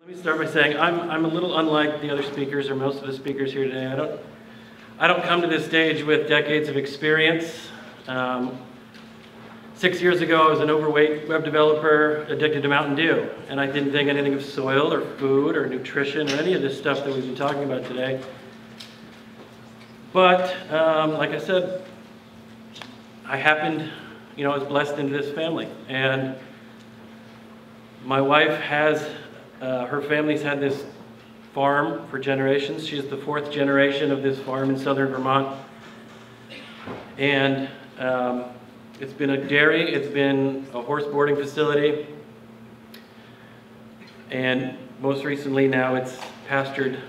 Let me start by saying I'm a little unlike the other speakers, or most of the speakers here today. I don't come to this stage with decades of experience. 6 years ago, I was an overweight web developer addicted to Mountain Dew, and I didn't think anything of soil or food or nutrition or any of this stuff that we've been talking about today. But like I said, I was blessed into this family, and my wife has, her family's had this farm for generations. She's the fourth generation of this farm in southern Vermont. And it's been a dairy, it's been a horse boarding facility, and most recently now it's pastured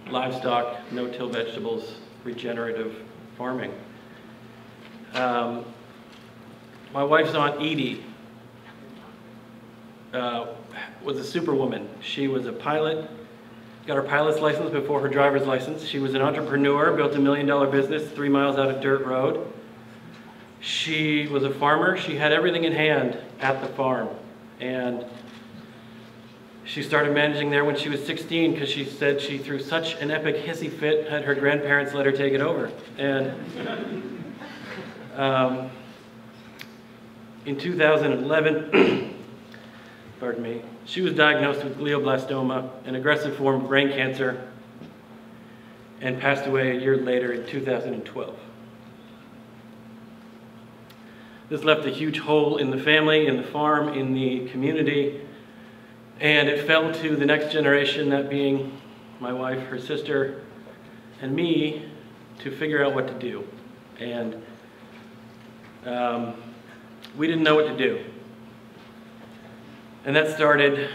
livestock, no-till vegetables, regenerative farming. My wife's Aunt Edie was a superwoman. She was a pilot, got her pilot's license before her driver's license. She was an entrepreneur, built $1 million business 3 miles out of dirt road. She was a farmer. She had everything in hand at the farm. And she started managing there when she was 16 because she said she threw such an epic hissy fit, had her grandparents let her take it over. And in 2011, pardon me, she was diagnosed with glioblastoma, an aggressive form of brain cancer, and passed away a year later in 2012. This left a huge hole in the family, in the farm, in the community, and it fell to the next generation, that being my wife, her sister, and me, to figure out what to do. And we didn't know what to do. And that started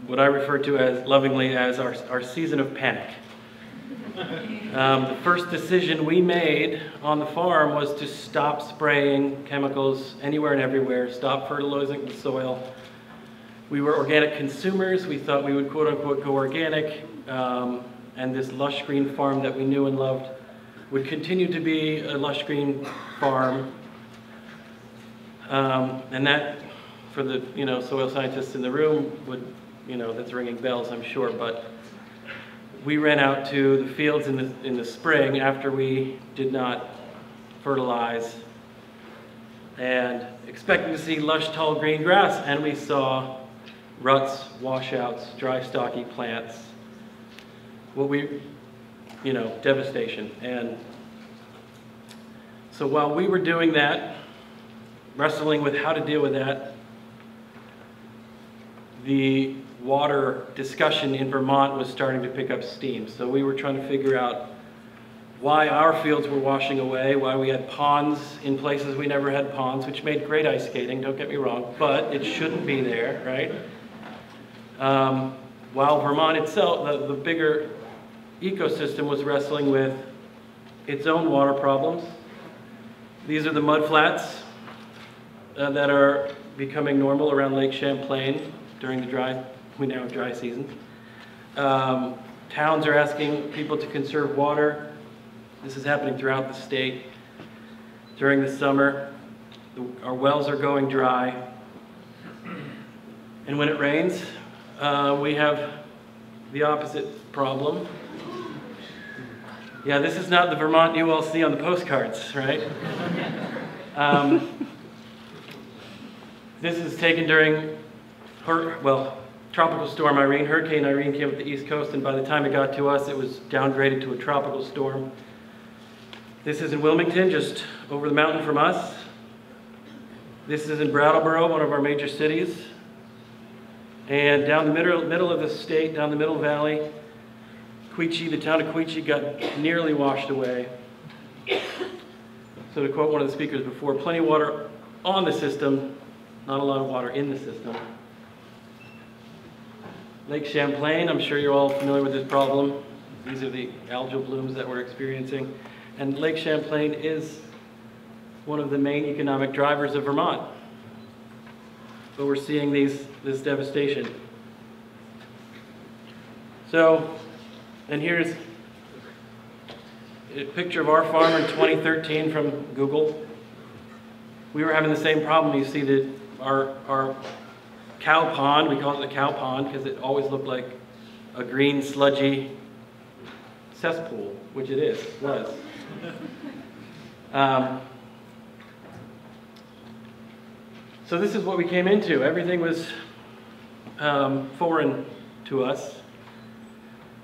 what I refer to as lovingly as our season of panic. The first decision we made on the farm was to stop spraying chemicals anywhere and everywhere, stop fertilizing the soil. We were organic consumers. We thought we would quote unquote go organic, and this lush green farm that we knew and loved would continue to be a lush green farm. And that, for the soil scientists in the room, would, that's ringing bells, I'm sure. But we ran out to the fields in the spring after we did not fertilize, and expecting to see lush, tall green grass, and we saw ruts, washouts, dry, stocky plants. Devastation. And so while we were doing that, wrestling with how to deal with that, the water discussion in Vermont was starting to pick up steam. So we were trying to figure out why our fields were washing away, why we had ponds in places we never had ponds, which made great ice skating, don't get me wrong, but it shouldn't be there, right? While Vermont itself, the bigger ecosystem, was wrestling with its own water problems. These are the mud flats that are becoming normal around Lake Champlain during the dry season. Towns are asking people to conserve water. This is happening throughout the state. During the summer, our wells are going dry. And when it rains, we have the opposite problem. Yeah, this is not the Vermont you all see on the postcards, right? This is taken during tropical storm Irene. Hurricane Irene came up the East Coast, and by the time it got to us, it was downgraded to a tropical storm. This is in Wilmington, just over the mountain from us. This is in Brattleboro, one of our major cities. And down the middle of the state, down the Middle Valley, the town of Quechee got nearly washed away. So to quote one of the speakers before, plenty of water on the system, not a lot of water in the system. Lake Champlain, I'm sure you're all familiar with this problem. These are the algal blooms that we're experiencing. And Lake Champlain is one of the main economic drivers of Vermont. But we're seeing this devastation. So, and here's a picture of our farm in 2013 from Google. We were having the same problem. You see that our cow pond. We called it the cow pond because it always looked like a green, sludgy cesspool, which it was. So this is what we came into. Everything was foreign to us.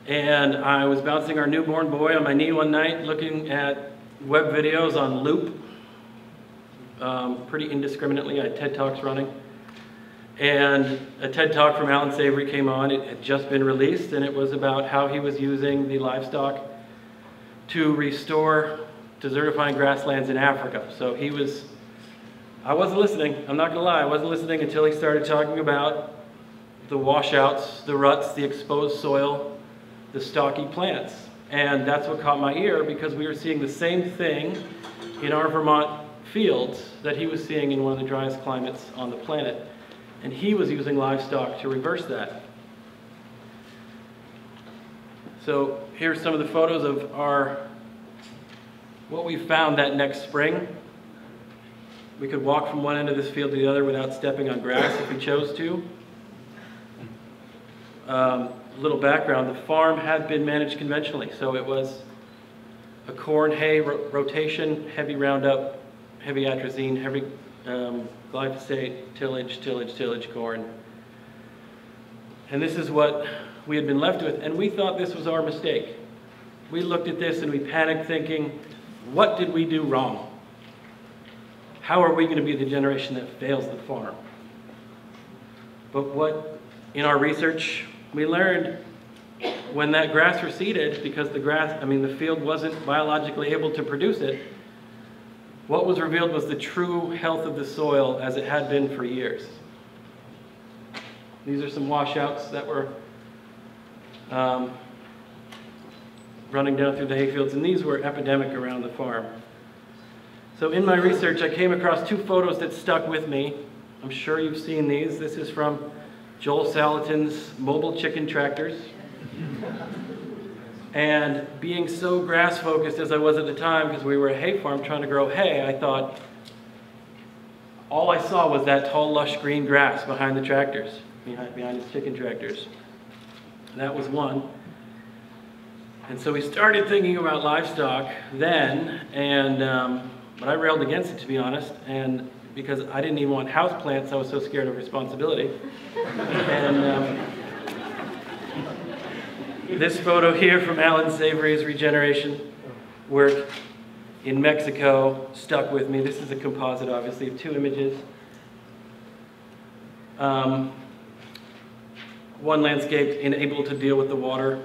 And I was bouncing our newborn boy on my knee one night, looking at web videos on loop, pretty indiscriminately. I had TED Talks running. And a TED Talk from Alan Savory came on. It had just been released, and it was about how he was using the livestock to restore desertifying grasslands in Africa. So I wasn't listening. I'm not going to lie. I wasn't listening until he started talking about the washouts, the ruts, the exposed soil, the stocky plants. And that's what caught my ear, because we were seeing the same thing in our Vermont fields that he was seeing in one of the driest climates on the planet. And he was using livestock to reverse that. So here's some of the photos of what we found that next spring. We could walk from one end of this field to the other without stepping on grass if we chose to. Little background, the farm had been managed conventionally, so it was a corn hay rotation, heavy Roundup, heavy atrazine, heavy glyphosate, tillage, corn. And this is what we had been left with, and we thought this was our mistake. We looked at this and we panicked, thinking, what did we do wrong? How are we going to be the generation that fails the farm? But in our research, we learned when that grass receded, because the field wasn't biologically able to produce it, what was revealed was the true health of the soil as it had been for years. These are some washouts that were running down through the hayfields, and these were epidemic around the farm. So in my research, I came across two photos that stuck with me. I'm sure you've seen these. This is from Joel Salatin's mobile chicken tractors. And being so grass focused as I was at the time, because we were a hay farm trying to grow hay, I thought all I saw was that tall, lush green grass behind the tractors, behind his chicken tractors. And that was one. And so we started thinking about livestock then, but I railed against it, to be honest, and because I didn't even want house plants, I was so scared of responsibility. And this photo here from Alan Savory's Regeneration work in Mexico stuck with me. This is a composite, obviously, of two images. One landscape able to deal with the water,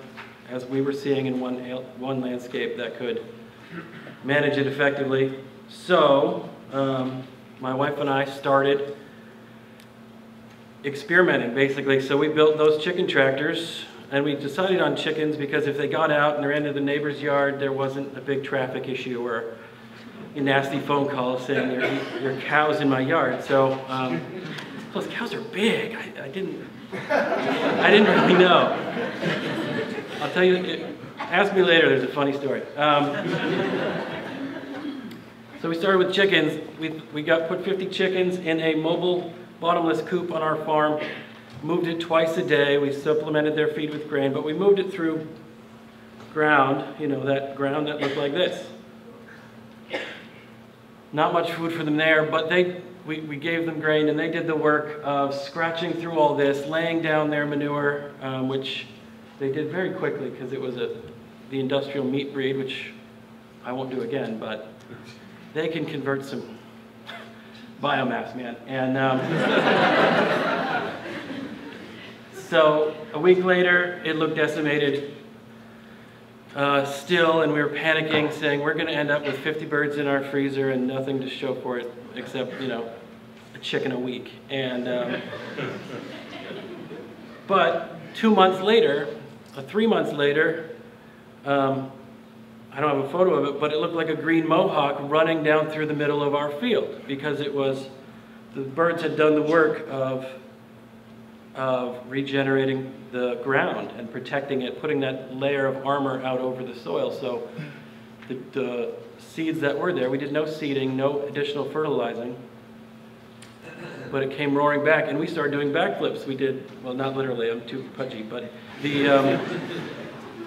as we were seeing in one landscape that could manage it effectively. So my wife and I started experimenting, basically. So we built those chicken tractors, and we decided on chickens because if they got out and ran into the neighbor's yard, there wasn't a big traffic issue or a nasty phone call saying your cow's in my yard. So those cows are big. I didn't really know. I'll tell you, ask me later, there's a funny story. So we started with chickens. We put 50 chickens in a mobile bottomless coop on our farm, moved it twice a day. We supplemented their feed with grain, but we moved it through ground, that ground that looked like this. Not much food for them there, but we gave them grain, and they did the work of scratching through all this, laying down their manure, which they did very quickly because it was the industrial meat breed, which I won't do again, but they can convert some biomass, man. And so a week later, it looked decimated still, and we were panicking, saying we're going to end up with 50 birds in our freezer and nothing to show for it except, a chicken a week. And but 2 months later, 3 months later, I don't have a photo of it, but it looked like a green mohawk running down through the middle of our field, because the birds had done the work of regenerating the ground and protecting it, putting that layer of armor out over the soil. So the seeds that were there, we did no seeding, no additional fertilizing. but it came roaring back, and we started doing backflips. We did, well, not literally, I'm too pudgy, but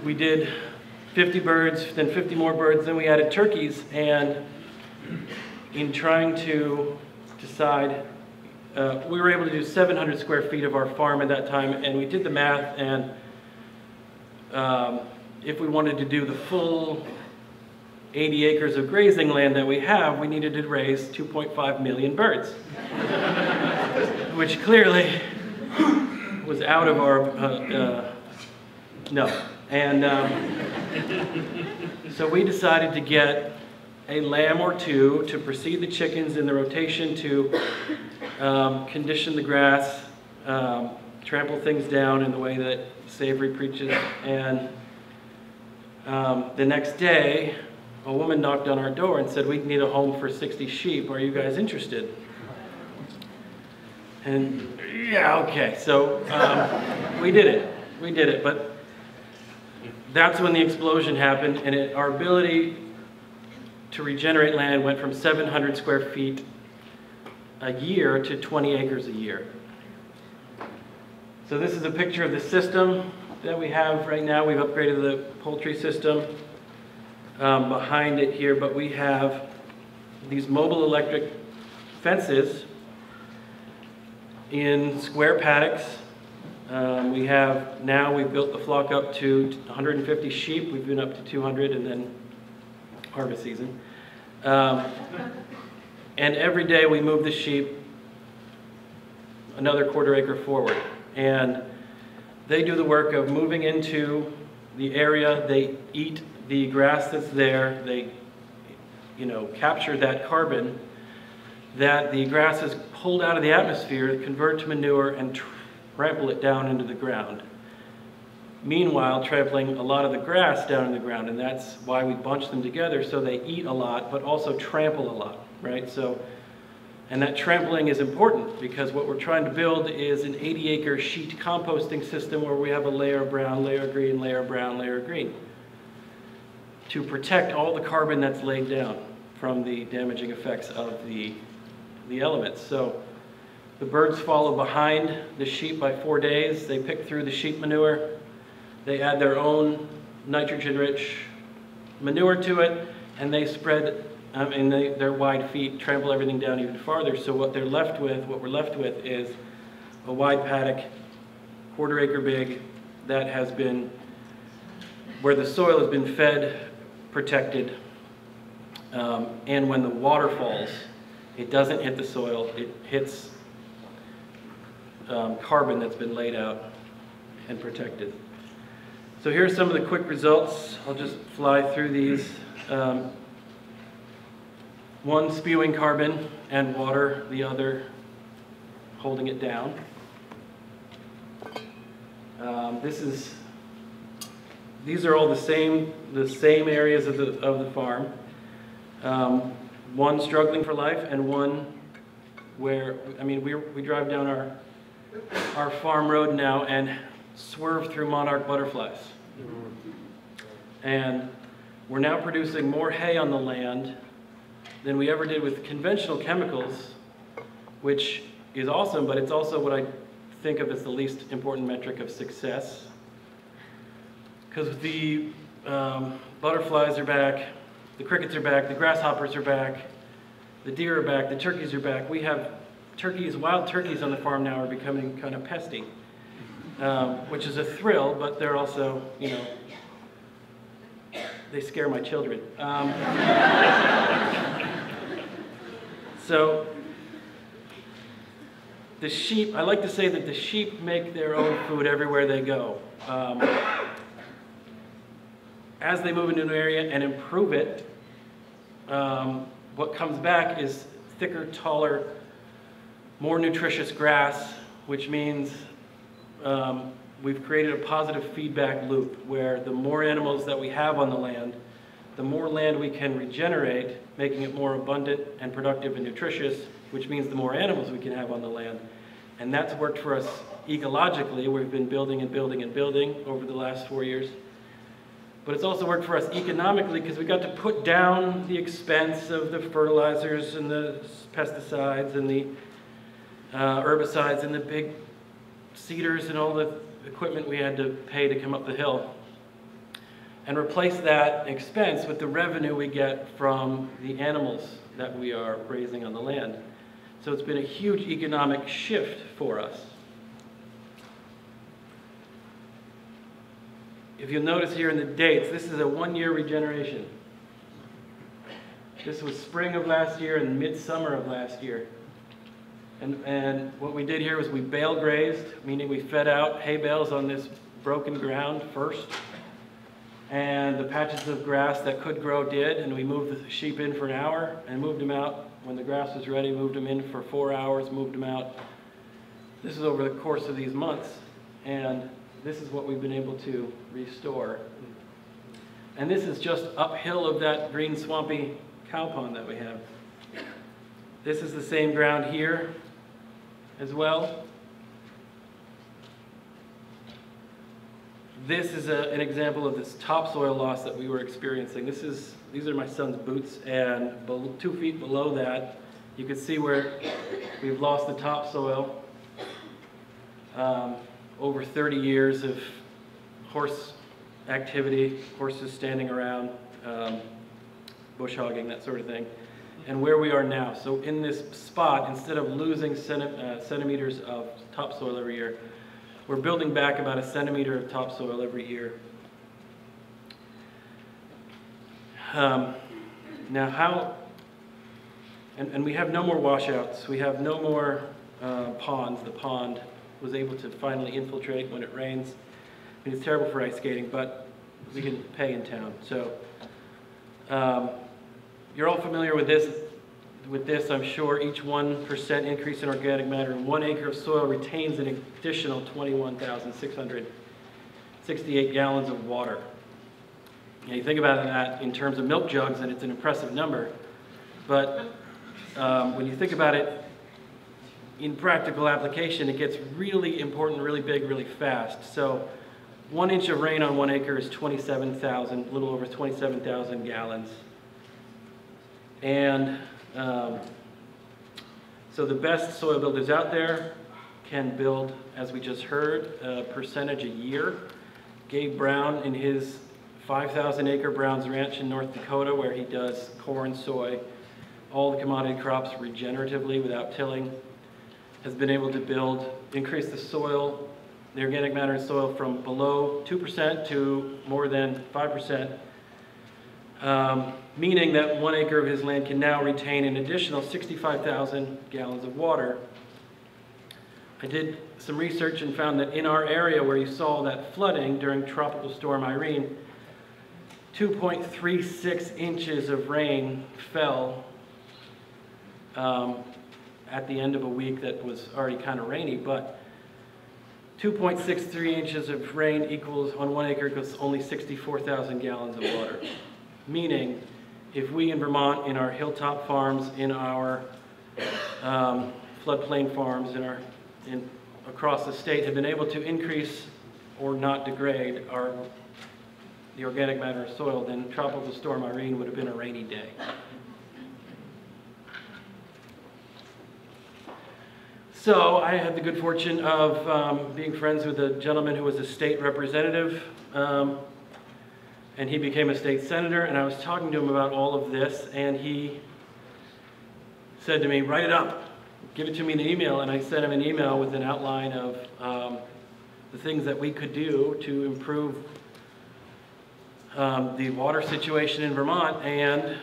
we did 50 birds, then 50 more birds, then we added turkeys, and in trying to decide, we were able to do 700 square feet of our farm at that time, and we did the math, and if we wanted to do the full 80 acres of grazing land that we have, we needed to raise 2.5 million birds, which clearly was out of our, no. And so we decided to get a lamb or two to precede the chickens in the rotation to condition the grass, trample things down in the way that Savory preaches. And the next day, a woman knocked on our door and said, "We need a home for 60 sheep. Are you guys interested?" And yeah, okay. So we did it. We did it. But that's when the explosion happened, and our ability to regenerate land went from 700 square feet a year to 20 acres a year. So this is a picture of the system that we have right now. We've upgraded the poultry system behind it here, but we have these mobile electric fences in square paddocks. We've built the flock up to 150 sheep. We've been up to 200, and then harvest season. And every day we move the sheep another quarter acre forward. And they do the work of moving into the area. They eat the grass that's there. They, capture that carbon that the grass has pulled out of the atmosphere, convert to manure, and trample it down into the ground. Meanwhile, trampling a lot of the grass down in the ground, and that's why we bunch them together, so they eat a lot, but also trample a lot, right? And that trampling is important, because what we're trying to build is an 80-acre sheet composting system where we have a layer of brown, layer of green, layer of brown, layer of green, to protect all the carbon that's laid down from the damaging effects of the elements. So the birds follow behind the sheep by 4 days. They pick through the sheep manure. They add their own nitrogen-rich manure to it, and they spread, their wide feet trample everything down even farther. So what we're left with is a wide paddock, quarter acre big, that has been, where the soil has been fed, protected, and when the water falls, it doesn't hit the soil, it hits carbon that's been laid out and protected. So here's some of the quick results. I'll just fly through these. One spewing carbon and water, the other holding it down. These are all the same areas of the farm. One struggling for life, and one where, we drive down our farm road now and swerve through monarch butterflies. And we're now producing more hay on the land than we ever did with conventional chemicals, which is awesome, but it's also what I think of as the least important metric of success. Because the butterflies are back, the crickets are back, the grasshoppers are back, the deer are back, the turkeys are back. We have turkeys, wild turkeys on the farm now are becoming kind of pesty, which is a thrill, but they're also, they scare my children. So the sheep, I like to say that the sheep make their own food everywhere they go. As they move into an area and improve it, what comes back is thicker, taller, more nutritious grass, which means we've created a positive feedback loop where the more animals that we have on the land, the more land we can regenerate, making it more abundant and productive and nutritious, which means the more animals we can have on the land. And that's worked for us ecologically. We've been building and building and building over the last 4 years. But it's also worked for us economically because we got to put down the expense of the fertilizers and the pesticides and the herbicides and the big seeders and all the equipment we had to pay to come up the hill, and replace that expense with the revenue we get from the animals that we are raising on the land. So it's been a huge economic shift for us. If you'll notice here in the dates, this is a one-year regeneration. This was spring of last year and midsummer of last year. And what we did here was we bale grazed, meaning we fed out hay bales on this broken ground first. And the patches of grass that could grow did, and we moved the sheep in for an hour and moved them out. When the grass was ready, moved them in for 4 hours, moved them out. This is over the course of these months, and this is what we've been able to restore. And this is just uphill of that green swampy cow pond that we have. This is the same ground here as well. This is an example of this topsoil loss that we were experiencing. These are my son's boots, and 2 feet below that, you can see where we've lost the topsoil. Over 30 years of horse activity, horses standing around, bush hogging, that sort of thing, and where we are now. So in this spot, instead of losing centimeters of topsoil every year, we're building back about 1 centimeter of topsoil every year. Now how, and we have no more washouts, we have no more ponds. The pond was able to finally infiltrate when it rains. I mean, it's terrible for ice skating, but we can pay in town. So you're all familiar with this. With this, I'm sure each 1% increase in organic matter in 1 acre of soil retains an additional 21,668 gallons of water. And you think about that in terms of milk jugs, and it's an impressive number. But when you think about it in practical application, it gets really important, really big, really fast. So 1 inch of rain on 1 acre is 27,000, a little over 27,000 gallons. And so the best soil builders out there can build, as we just heard, a percentage a year. Gabe Brown, in his 5,000 acre Brown's Ranch in North Dakota, where he does corn, soy, all the commodity crops regeneratively without tilling, has been able to increase the soil, the organic matter in soil from below 2% to more than 5%. Meaning that 1 acre of his land can now retain an additional 65,000 gallons of water. I did some research and found that in our area where you saw that flooding during Tropical Storm Irene, 2.36 inches of rain fell at the end of a week that was already kind of rainy, but 2.63 inches of rain equals, on 1 acre, equals only 64,000 gallons of water. Meaning, if we in Vermont, in our hilltop farms, in our floodplain farms, across the state, have been able to increase or not degrade the organic matter of soil, then Tropical Storm Irene would have been a rainy day. So I had the good fortune of being friends with a gentleman who was a state representative, and he became a state senator, and I was talking to him about all of this, and he said to me, write it up, give it to me in an email, and I sent him an email with an outline of the things that we could do to improve the water situation in Vermont and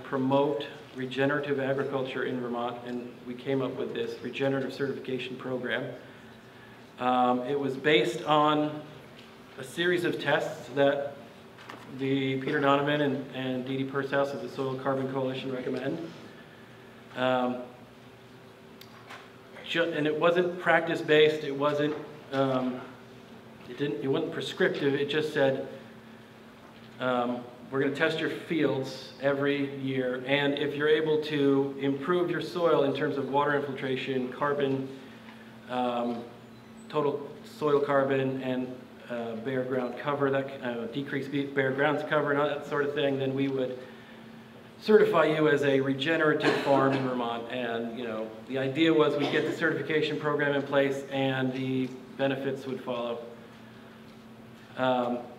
promote regenerative agriculture in Vermont, and we came up with this regenerative certification program. It was based on a series of tests that the Peter Donovan and Dee Dee Purshouse of the Soil Carbon Coalition recommend. And it wasn't practice-based, it wasn't prescriptive, it just said, we're going to test your fields every year, and if you're able to improve your soil in terms of water infiltration, carbon, total soil carbon, and bare ground cover, that decrease bare ground cover and all that sort of thing, then we would certify you as a regenerative farm in Vermont. And, you know, the idea was we'd get the certification program in place and the benefits would follow.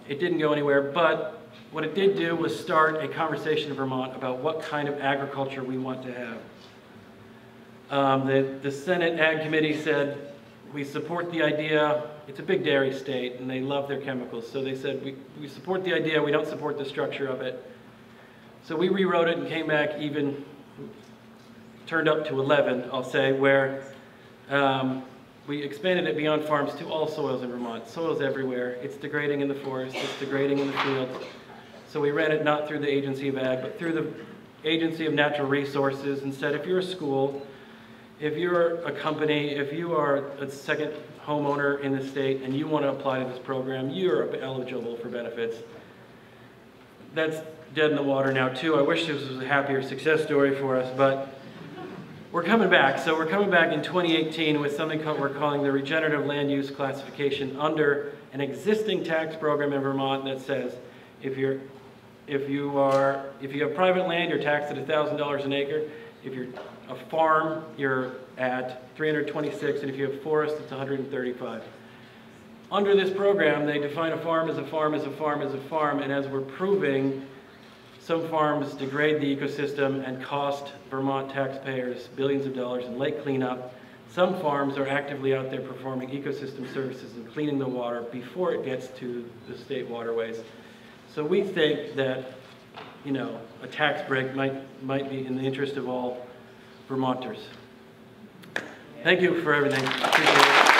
It didn't go anywhere, but what it did do was start a conversation in Vermont about what kind of agriculture we want to have. The Senate Ag Committee said, we support the idea. It's a big dairy state and they love their chemicals. So they said, we support the idea, we don't support the structure of it. So we rewrote it and came back even, turned up to 11, I'll say, where we expanded it beyond farms to all soils in Vermont. Soils everywhere. It's degrading in the forest, it's degrading in the fields. So we ran it not through the Agency of Ag, but through the Agency of Natural Resources and said, if you're a school, if you're a company, if you are a second homeowner in the state and you want to apply to this program, you're eligible for benefits. That's dead in the water now too. I wish this was a happier success story for us, but we're coming back. So we're coming back in 2018 with something we're calling the Regenerative Land Use Classification under an existing tax program in Vermont that says if you have private land, you're taxed at $1,000 an acre. If you're a farm, you're at $326, and if you have forest, it's $135. Under this program, they define a farm as a farm as a farm as a farm, and as we're proving, some farms degrade the ecosystem and cost Vermont taxpayers billions of dollars in lake cleanup. Some farms are actively out there performing ecosystem services and cleaning the water before it gets to the state waterways. So we think that, you know, a tax break might be in the interest of all Vermonters. Thank you for everything. Appreciate it.